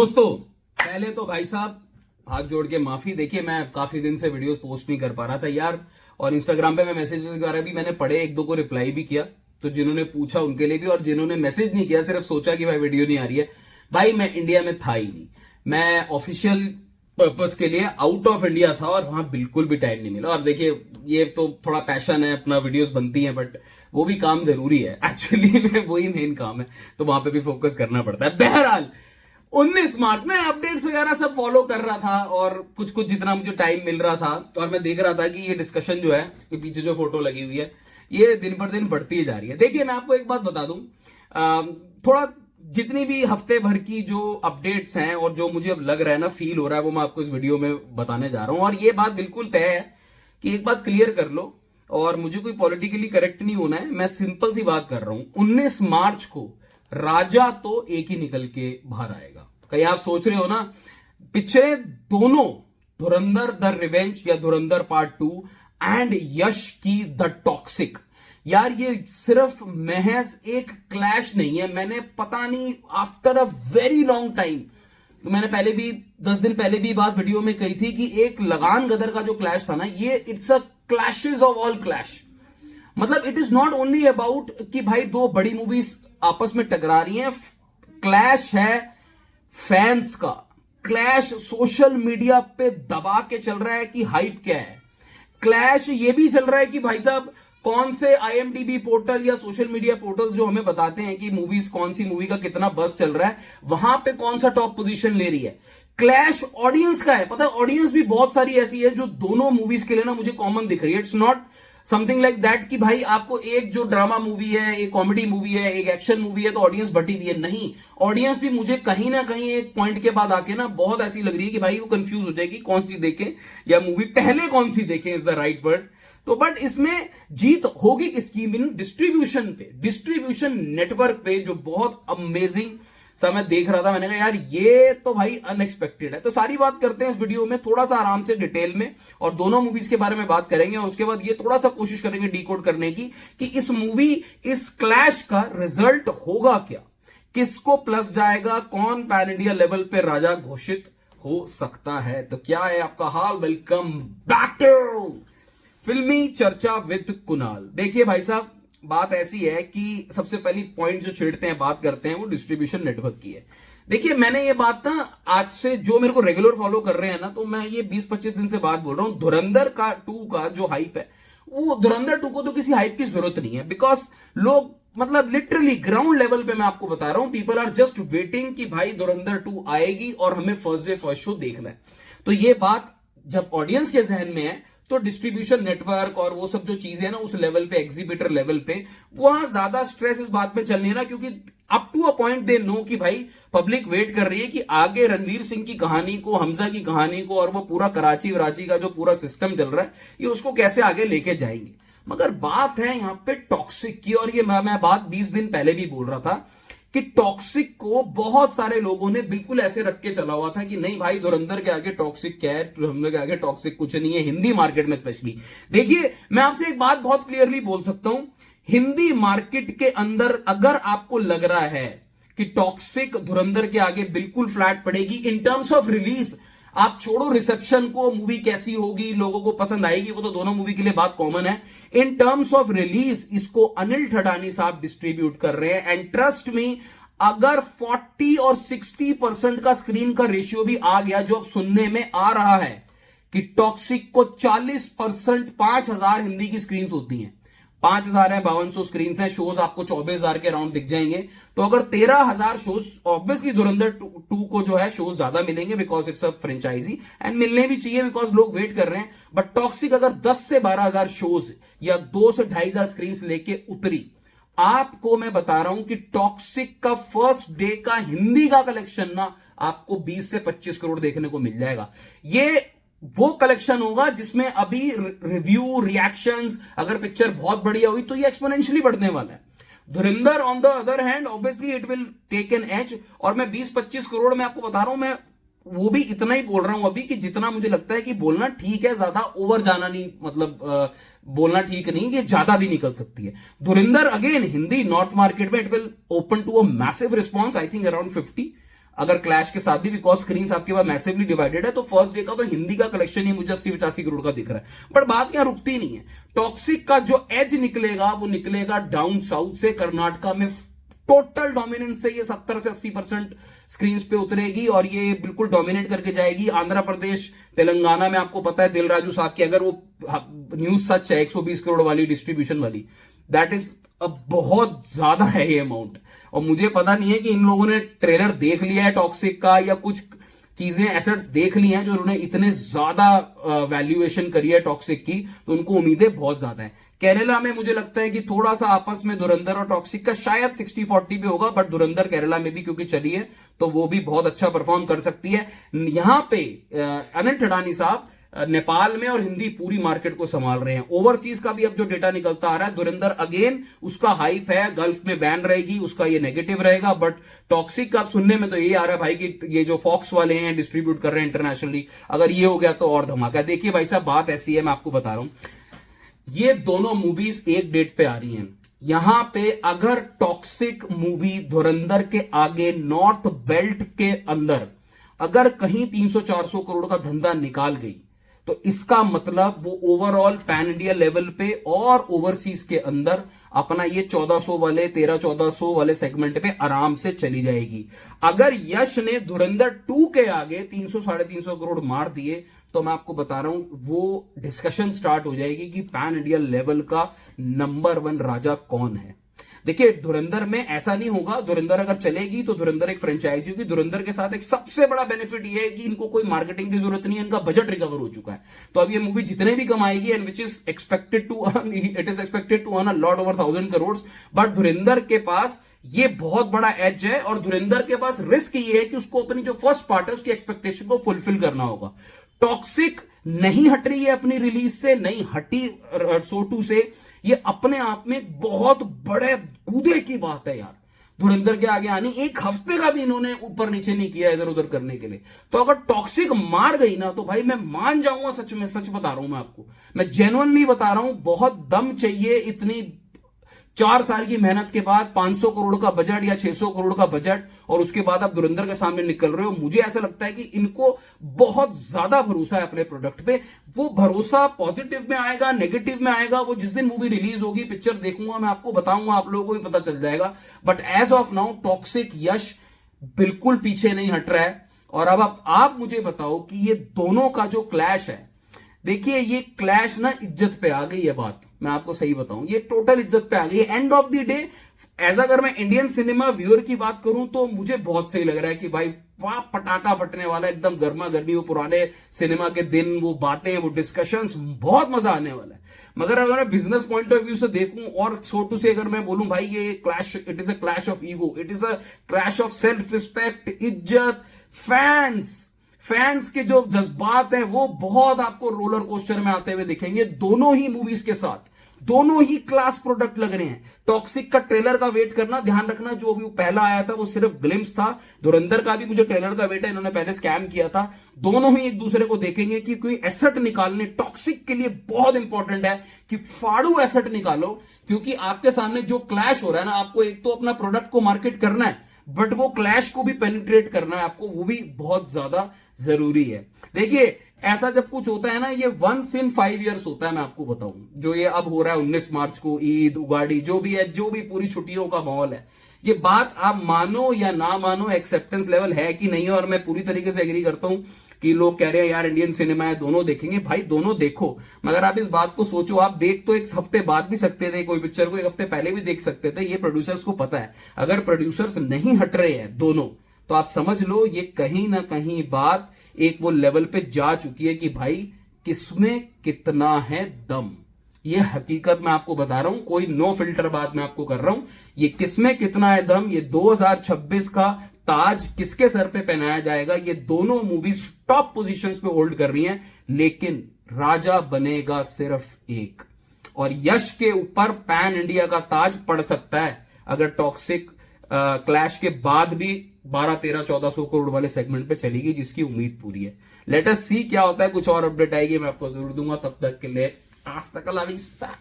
दोस्तों पहले तो भाई साहब हाथ जोड़ के माफी। देखिए मैं काफी दिन से वीडियोस पोस्ट नहीं कर पा रहा था यार, और इंस्टाग्राम पे मैं मैसेजेस वगैरह भी मैंने पढ़े, एक दो को रिप्लाई भी किया, तो जिन्होंने पूछा उनके लिए भी, और जिन्होंने मैसेज नहीं किया सिर्फ सोचा कि भाई वीडियो नहीं आ रही है, भाई मैं इंडिया में था ही नहीं। मैं ऑफिशियल पर्पस के लिए आउट ऑफ इंडिया था और वहां बिल्कुल भी टाइम नहीं मिला। और देखिए ये तो थोड़ा पैशन है, अपना वीडियोस बनती हैं, बट वो भी काम जरूरी है एक्चुअली में, वही मेन काम है, तो वहां पे भी फोकस करना पड़ता है। बहरहाल 19 मार्च में अपडेट्स वगैरह सब फॉलो कर रहा था, और कुछ कुछ जितना मुझे टाइम मिल रहा था, और मैं देख रहा था कि ये डिस्कशन जो है, ये पीछे जो फोटो लगी हुई है, ये दिन पर दिन बढ़ती ही जा रही है। देखिए मैं आपको एक बात बता दूं, थोड़ा जितनी भी हफ्ते भर की जो अपडेट्स हैं और जो मुझे अब लग रहा है ना, फील हो रहा है, वो मैं आपको इस वीडियो में बताने जा रहा हूं। और ये बात बिल्कुल तय है कि एक बात क्लियर कर लो, और मुझे कोई पॉलिटिकली करेक्ट नहीं होना है, मैं सिंपल सी बात कर रहा हूं। 19 मार्च को राजा तो एक ही निकल के बाहर आएगा। कहीं आप सोच रहे हो ना, पिछले दोनों धुरंधर द रिवेंज या धुरंधर पार्ट 2 एंड यश की द टॉक्सिक, यार ये सिर्फ महज एक क्लैश नहीं है। मैंने पता नहीं after a very long time, तो मैंने पहले भी 10 दिन पहले भी बात वीडियो में कही थी कि एक लगान गदर का जो क्लैश था ना, ये it's a clashes of all clash. मतलब it is not only about कि भाई दो बड़ी मूवीज आपस में टकरा रही हैं, क्लैश है फैंस का, क्लैश सोशल मीडिया पे दबा के चल रहा है कि हाइप क्या है, क्लैश ये भी चल रहा है कि भाई साहब कौन से आईएमडीबी पोर्टल या सोशल मीडिया पोर्टल्स जो हमें बताते हैं कि मूवीज, कौन सी मूवी का कितना बस चल रहा है, वहां पे कौन सा टॉप पोजीशन ले रही है। क्लैश ऑडियंस का है, पता है ऑडियंस भी बहुत सारी ऐसी है जो दोनों मूवीज के लिए ना मुझे कॉमन दिख रही है। It's not something like that कि भाई आपको एक जो ड्रामा मूवी है, एक कॉमेडी मूवी है, एक एक्शन मूवी है तो ऑडियंस बटी हुई है, नहीं। ऑडियंस भी मुझे कहीं ना कहीं एक पॉइंट के बाद आके ना बहुत ऐसी लग रही है कि भाई वो कंफ्यूज हो जाएगी कौन सी देखें, या मूवी पहले कौन सी देखें, इज द राइट वर्ड। तो बट इसमें जीत होगी किसकी? डिस्ट्रीब्यूशन पे, डिस्ट्रीब्यूशन नेटवर्क पे, जो बहुत अमेजिंग सा मैं देख रहा था। मैंने कहा यार ये तो भाई अनएक्सपेक्टेड है। तो सारी बात करते हैं इस वीडियो में थोड़ा सा आराम से डिटेल में, और दोनों मूवीज के बारे में बात करेंगे, और उसके बाद ये थोड़ा सा कोशिश करेंगे डिकोड करने की कि इस मूवी, इस क्लैश का रिजल्ट होगा क्या, किसको प्लस जाएगा, कौन पैन इंडिया लेवल पे राजा घोषित हो सकता है। तो क्या है आपका हाल? वेलकम बैक टू फिल्मी चर्चा विद कुणाल। देखिए भाई साहब बात ऐसी है कि सबसे पहली पॉइंट जो छेड़ते हैं, बात करते हैं, वो डिस्ट्रीब्यूशन नेटवर्क की है। देखिए मैंने ये बात ना आज से, जो मेरे को रेगुलर फॉलो कर रहे हैं ना, तो मैं ये 20-25 दिन से बात बोल रहा हूं, धुरंधर का 2 का जो हाइप है, वो धुरंधर 2 को तो किसी हाइप की जरूरत नहीं है, बिकॉज लोग मतलब लिटरली ग्राउंड लेवल पे मैं आपको बता रहा हूं, पीपल आर जस्ट वेटिंग कि भाई धुरंधर 2 आएगी और हमें फर्स्ट डे फर्स्ट शो देखना है। तो ये बात जब ऑडियंस के जहन में है, तो डिस्ट्रीब्यूशन नेटवर्क और वो सब जो चीजें हैं ना, उस लेवल पे, एग्जीबिटर लेवल पे, वहां ज्यादा स्ट्रेस इस बात में चल नहीं है ना, क्योंकि up to a point they know कि भाई पब्लिक वेट कर रही है कि आगे रणवीर सिंह की कहानी को, हमजा की कहानी को, और वो पूरा कराची वराची का जो पूरा सिस्टम चल रहा है, ये उसको कैसे आगे लेके जाएंगे। मगर बात है यहां पे टॉक्सिक की, और ये मैं बात 20 दिन पहले भी बोल रहा था कि टॉक्सिक को बहुत सारे लोगों ने बिल्कुल ऐसे रख के चला हुआ था कि नहीं भाई धुरंधर के आगे टॉक्सिक क्या है, धुरंधर के आगे टॉक्सिक कुछ नहीं है, हिंदी मार्केट में स्पेशली। देखिए मैं आपसे एक बात बहुत क्लियरली बोल सकता हूं, हिंदी मार्केट के अंदर अगर आपको लग रहा है कि टॉक्सिक धुरंधर के आगे बिल्कुल फ्लैट पड़ेगी इन टर्म्स ऑफ रिलीज, आप छोड़ो रिसेप्शन को, मूवी कैसी होगी, लोगों को पसंद आएगी, वो तो दोनों मूवी के लिए बात कॉमन है। इन टर्म्स ऑफ रिलीज इसको अनिल ठडानी साहब डिस्ट्रीब्यूट कर रहे हैं, एंड ट्रस्ट मी, अगर 40 और 60% का स्क्रीन का रेशियो भी आ गया, जो अब सुनने में आ रहा है कि टॉक्सिक को 40%, 5000 हिंदी की स्क्रीन होती हैं, 5000 है, 5200 स्क्रीन है, शोज आपको 24,000 के अराउंड दिख जाएंगे। तो अगर 13,000 शोज, ऑब्वियसली धुरंधर 2 को जो है शोज ज्यादा मिलेंगे, because it's a franchise, and मिलने भी चाहिए बिकॉज लोग वेट कर रहे हैं। बट टॉक्सिक अगर 10 से 12,000 शोज या 2 से 2,500 स्क्रीन लेके उतरी, आपको मैं बता रहा हूं कि टॉक्सिक का फर्स्ट डे का हिंदी का कलेक्शन ना आपको 20 से 25 करोड़ देखने को मिल जाएगा। ये वो कलेक्शन होगा जिसमें अभी रिव्यू, रिएक्शंस, अगर पिक्चर बहुत बढ़िया हुई तो ये एक्सपोनेंशियली बढ़ने वाला है। Dhurandhar on the other hand obviously it will take an edge, और मैं 20-25 करोड़ में आपको बता रहा हूं, मैं वो भी इतना ही बोल रहा हूं अभी कि जितना मुझे लगता है कि बोलना ठीक है, ज्यादा ओवर जाना नहीं, मतलब बोलना ठीक नहीं कि ज्यादा भी निकल सकती है। Dhurandhar again Hindi north market में it will open to a massive response, I think around 50, अगर क्लैश के साथ भी, बिकॉज स्क्रीन आपके पास मैसिवली डिवाइडेड है, तो फर्स्ट डे का तो हिंदी का कलेक्शन ही मुझे 80-85 करोड़ का दिख रहा है। बट बात यहां रुकती नहीं है, टॉक्सिक का जो एज निकलेगा वो निकलेगा डाउन साउथ से। कर्नाटका में टोटल डोमिनेंस से ये 70 से 80% स्क्रीन पे उतरेगी और ये बिल्कुल डोमिनेट करके जाएगी। आंध्र प्रदेश, तेलंगाना में आपको पता है दिल राजू साहब की, अगर वो न्यूज सच है 120 करोड़ वाली डिस्ट्रीब्यूशन वाली, दैट इज बहुत ज्यादा है ये अमाउंट। और मुझे पता नहीं है कि इन लोगों ने ट्रेलर देख लिया है टॉक्सिक का या कुछ चीजें एसेट्स देख ली हैं जो उन्होंने इतने ज्यादा वैल्यूएशन करी है टॉक्सिक की, तो उनको उम्मीदें बहुत ज्यादा है। केरला में मुझे लगता है कि थोड़ा सा आपस में धुरंधर और टॉक्सिक का शायद 60-40 भी होगा, बट धुरंधर केरला में भी क्योंकि चली है तो वो भी बहुत अच्छा परफॉर्म कर सकती है। यहां पे अनिल ठडानी साहब नेपाल में और हिंदी पूरी मार्केट को संभाल रहे हैं। ओवरसीज का भी अब जो डेटा निकलता आ रहा है, धुरंधर अगेन उसका हाइप है, गल्फ में बैन रहेगी, उसका ये नेगेटिव रहेगा। बट टॉक्सिक का अब सुनने में तो ये आ रहा है भाई कि ये जो फॉक्स वाले हैं डिस्ट्रीब्यूट कर रहे हैं इंटरनेशनली, अगर ये हो गया तो और धमाका। देखिए भाई साहब, बात ऐसी है, मैं आपको बता रहा हूं, ये दोनों मूवीज एक डेट पे आ रही हैं। यहां पे अगर टॉक्सिक मूवी धुरंधर के आगे नॉर्थ बेल्ट के अंदर अगर कहीं 300-400 करोड़ का धंधा निकाल गई, तो इसका मतलब वो ओवरऑल पैन इंडिया लेवल पे और ओवरसीज के अंदर अपना ये 1400 वाले 1300-1400 वाले सेगमेंट पे आराम से चली जाएगी। अगर यश ने धुरंधर 2 के आगे 300-350 करोड़ मार दिए, तो मैं आपको बता रहा हूं वो डिस्कशन स्टार्ट हो जाएगी कि पैन इंडिया लेवल का नंबर 1 राजा कौन है। देखिए धुरंधर में ऐसा नहीं होगा, धुरंधर अगर चलेगी तो धुरंधर एक फ्रेंचाइजी होगी। धुरंधर के साथ एक सबसे बड़ा बेनिफिट ये है कि इनको कोई मार्केटिंग की जरूरत नहीं है, इनका बजट रिकवर हो चुका है। तो अब ये मूवी जितने भी कमाएगी, and which is expected to earn, it is expected to earn a lot over 1000 crore, but Dhurandhar के पास ये बहुत बड़ा एज है और धुरंधर के पास रिस्क ये है कि उसको अपनी जो फर्स्ट पार्ट है उसकी एक्सपेक्टेशन को फुलफिल करना होगा। टॉक्सिक नहीं हट रही है अपनी रिलीज से, नहीं हटी सोटू से, ये अपने आप में बहुत बड़े कूदे की बात है यार। धुरंधर के आगे आनी, एक हफ्ते का भी इन्होंने ऊपर नीचे नहीं किया इधर उधर करने के लिए। तो अगर टॉक्सिक मार गई ना, तो भाई मैं मान जाऊंगा, सच में सच बता रहा हूं मैं आपको, मैं जेन्युइनली बता रहा हूं, बहुत दम चाहिए इतनी 4 साल की मेहनत के बाद 500 करोड़ का बजट या 600 करोड़ का बजट, और उसके बाद आप धुरंधर के सामने निकल रहे हो। मुझे ऐसा लगता है कि इनको बहुत ज्यादा भरोसा है अपने प्रोडक्ट पे। वो भरोसा पॉजिटिव में आएगा, नेगेटिव में आएगा, वो जिस दिन मूवी रिलीज होगी, पिक्चर देखूंगा मैं, आपको बताऊंगा, आप लोगों को भी पता चल जाएगा। But as of now toxic Yash बिल्कुल पीछे नहीं हट रहा है। और अब आप मुझे बताओ कि ये दोनों का जो क्लैश है, देखिए ये क्लैश ना इज्जत पे आ गई है बात, मैं आपको सही बताऊं, ये टोटल इज्जत पे आ गई है। End of the day as अगर मैं इंडियन सिनेमा व्यूअर की बात करूं तो मुझे बहुत सही लग रहा है कि भाई वाह, पटाखा फटने वाला, एकदम गर्मा गर्मी, वो पुराने सिनेमा के दिन, वो बातें, वो डिस्कशंस, बहुत मजा आने वाला है। मगर अगर मैं बिजनेस पॉइंट ऑफ व्यू से देखूं और सोटू से अगर मैं बोलूं, भाई ये clash, it is a clash of ego, it is a clash of self respect, इज्जत, फैंस के जो जज्बात हैं वो बहुत आपको रोलर कोस्टर में आते हुए दिखेंगे दोनों ही मूवीज के साथ। दोनों ही क्लास प्रोडक्ट लग रहे हैं। टॉक्सिक का ट्रेलर का वेट करना, ध्यान रखना, जो भी पहला आया था वो सिर्फ ग्लिम्स था। धुरंधर का भी मुझे ट्रेलर का वेट है, इन्होंने पहले स्कैम किया था। दोनों ही एक दूसरे को देखेंगे कि कोई एसेट निकालने टॉक्सिक के लिए बहुत इंपॉर्टेंट है कि फाड़ू एसेट निकालो, क्योंकि आपके सामने जो क्लैश हो रहा है ना, आपको एक तो अपना प्रोडक्ट को मार्केट करना है, बट वो क्लैश को भी पेनिट्रेट करना है आपको, वो भी बहुत ज्यादा जरूरी है। देखिए ऐसा जब कुछ होता है ना, ये 1 in 5 years होता है, मैं आपको बताऊं। जो ये अब हो रहा है 19 मार्च को, ईद, उगाड़ी, जो भी है, जो भी पूरी छुट्टियों का माहौल है, ये बात आप मानो या ना मानो, एक्सेप्टेंस लेवल है कि नहीं है। और मैं पूरी तरीके से एग्री करता हूं कि लोग कह रहे हैं यार इंडियन सिनेमा है, दोनों देखेंगे, भाई दोनों देखो। मगर आप इस बात को सोचो, आप देख तो एक हफ्ते बाद भी सकते थे, कोई पिक्चर को 1 हफ्ते पहले भी देख सकते थे, ये प्रोड्यूसर्स को पता है। अगर प्रोड्यूसर्स नहीं हट रहे हैं दोनों, तो आप समझ लो ये कहीं ना कहीं बात एक वो लेवल पे जा चुकी है कि भाई किसमें कितना है दम। ये हकीकत मैं आपको बता रहा हूं, कोई नो फिल्टर बात मैं आपको कर रहा हूं। ये किसमें कितना है दम, ये 2026 का ताज किसके सर पे पहनाया जाएगा, ये दोनों मूवीज टॉप पोजीशंस पे होल्ड कर रही हैं, लेकिन राजा बनेगा सिर्फ एक। और यश के ऊपर पैन इंडिया का ताज पड़ सकता है अगर टॉक्सिक क्लैश के बाद भी 12-13-1400 करोड़ वाले सेगमेंट पे चलेगी, जिसकी उम्मीद पूरी है। लेट अस सी क्या होता है, कुछ और अपडेट आएगी मैं आपको जरूर दूंगा। तब तक के लिए आज तक ला विस्ता।